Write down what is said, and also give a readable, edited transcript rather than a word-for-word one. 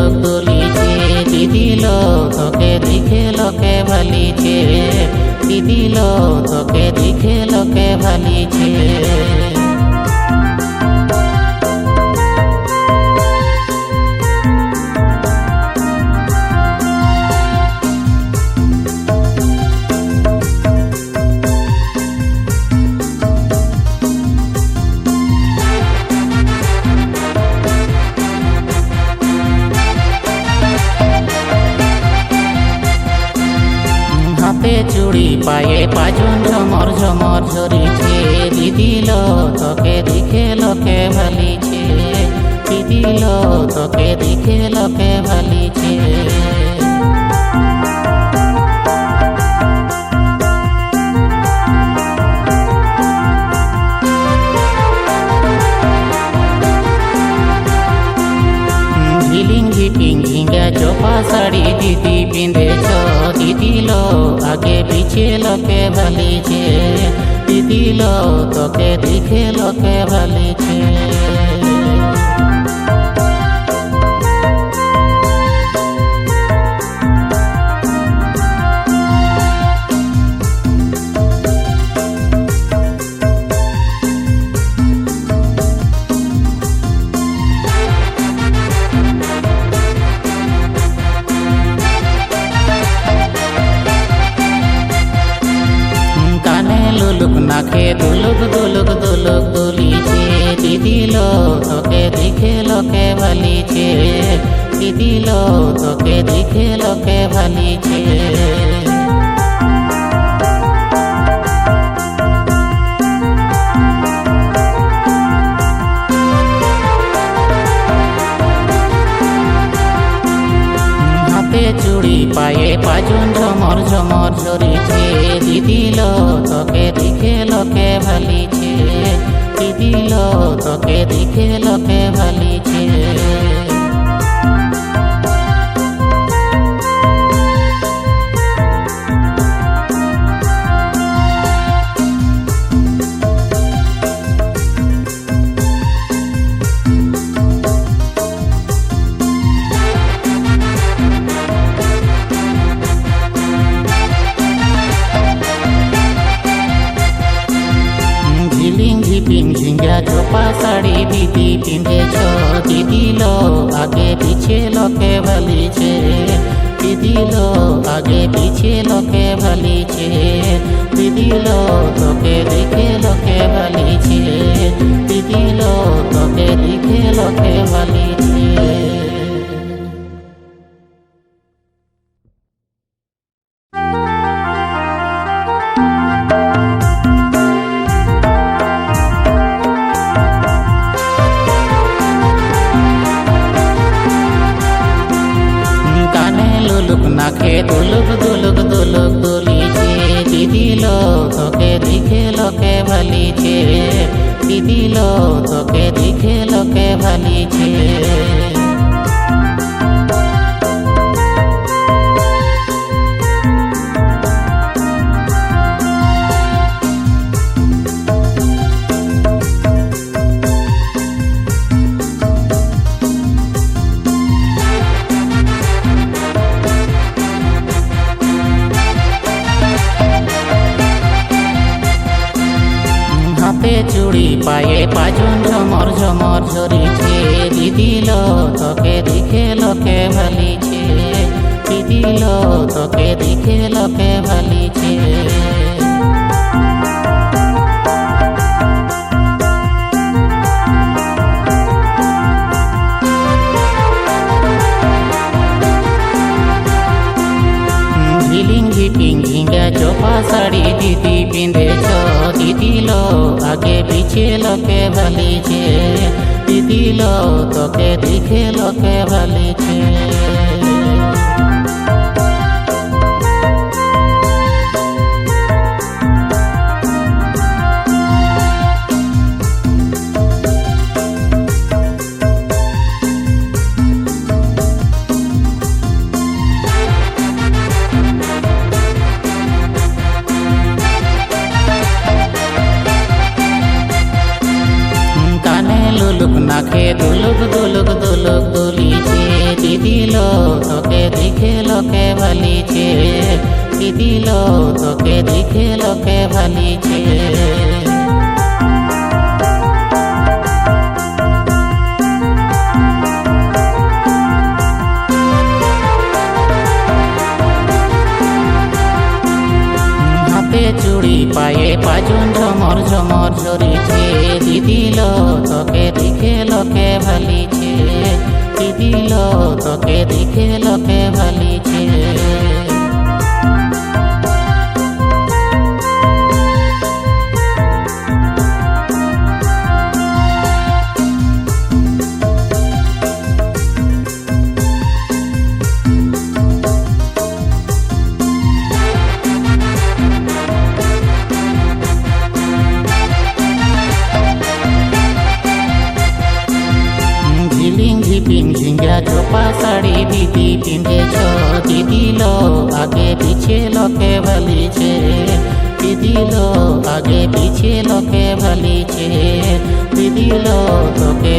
দুলুক দুলিছে দিদিল তোকে দেখে লোকে ভালিছে দিদিল তোকে দেখে লোকে ভালিছে চুড়ি পায়ে পাজন ঝমর ঝমর ঝরিছে দিদিল তোকে দেখে লোকে ভালিছে দিদিল তোকে দেখে লোকে ভালিছে ঝিলিং ঝিপিং ঝিঙ্গা চোপা শাড়ি দিদি পিঁধেছ দিদিল আগে পিছে লোকে ভালিছে দিদিল তোকে দেখে লোকে ভালিছে নাকে দুলুক দুলুক দুলুক দুলিছে দিদিল তোকে দেখে লোকে ভালিছে দিদিল তোকে দেখে লোকে ভালিছে চুড়ি পায়ে পাজন ঝমর ঝমর ঝরিছে দিদিল তোকে দেখে লোকে ভালিছে দিদিল তোকে দেখে লোকে ভালিছে ঝিঙ্গা চোপা শাড়ি দিদি পিঁধেছ দিদিল আগে পিছে লোকে ভালিছে দিদিল আগে পিছে লোকে ভালিছে দিদিল তোকে দেখে লোকে ভালিছে দিদিল তোকে দেখে লোকে ভালিছে নাকে দুলুক দুলুক দুলুক দুলিছে দিদিল তোকে দেখে লোকে ভালিছে দিদিল তোকে দেখে লোকে ভালিছে চুড়ি পায়ে পাজন ঝমর ঝমর ঝরিছে দিদিল তোকে দেখে লোকে ভালিছে দিদিল তোকে দেখে লোকে ভালিছে ঝিলিং ঝিপিং ঝিঙ্গা চোপা শাড়ি দিদি পিঁধেছ দিদিল আগে পিছে লোকে ভালিছে দিদিল তোকে দেখে লোকে ভালিছে নাকে দুলুক দুলুক দুলুক দুলিছে দিদিলো তোকে দেখে লোকে ভালিছে, দিদিলো তোকে দেখে লোকে ভালিছে। হাতে চুড়ি পায়ে পাজন ঝমর ঝমর ঝরিছে, দিদিলো তোকে দেখে লোকে ভালিছে, দিদিলো তোকে দেখে লোকে ভালিছে। ঝিলিং ঝিপিং ঝিঙ্গা চোপা শাড়ি দিদি পিঁধেছ, দিদিলো আগে পিছে লোকে ভালিছে, দিদিলো আগে পিছে লোকে ভালিছে, দিদিলো তোকে